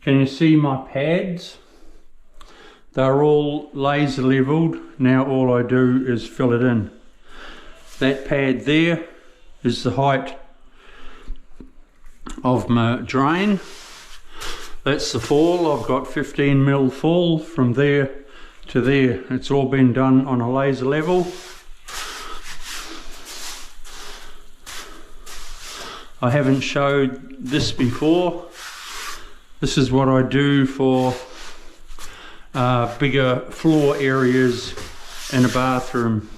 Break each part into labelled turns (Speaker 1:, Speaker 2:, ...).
Speaker 1: Can you see my pads? They're all laser leveled. Now all I do is fill it in. That pad there is the height of my drain. That's the fall. I've got 15mm fall from there to there. It's all been done on a laser level. I haven't showed this before. This is what I do for bigger floor areas in a bathroom.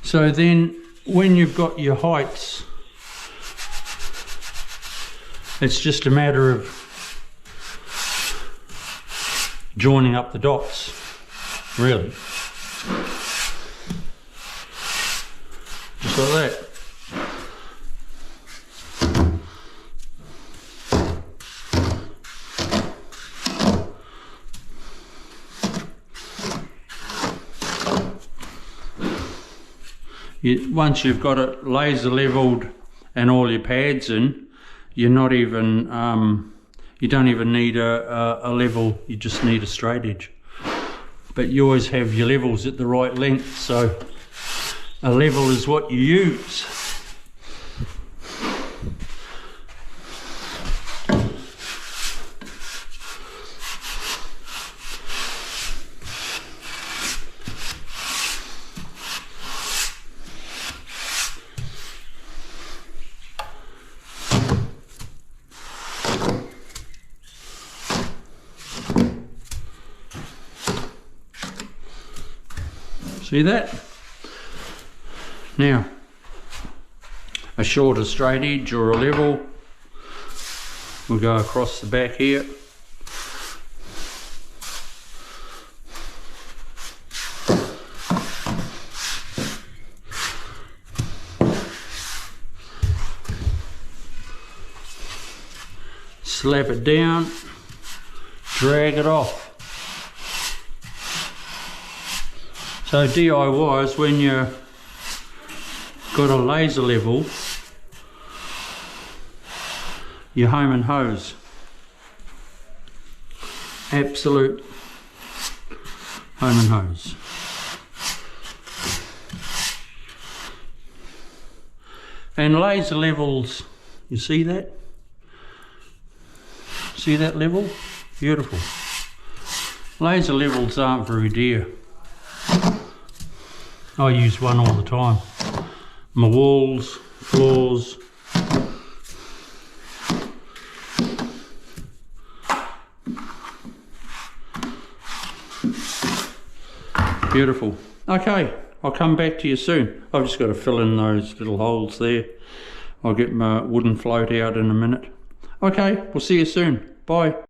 Speaker 1: So then when you've got your heights, it's just a matter of joining up the dots, really. Just like that. Once you've got it laser leveled and all your pads in, you're not even you don't even need a level, you just need a straight edge. But you always have your levels at the right length, so a level is what you use. See that? Now, a shorter straight edge or a level will go across the back here. Slap it down, drag it off. So DIYs, when you've got a laser level, you home and hose. Absolute home and hose. And laser levels, you see that? See that level? Beautiful. Laser levels aren't very dear. I use one all the time. My walls, floors. Beautiful. Okay, I'll come back to you soon. I've just got to fill in those little holes there. I'll get my wooden float out in a minute. Okay, we'll see you soon. Bye.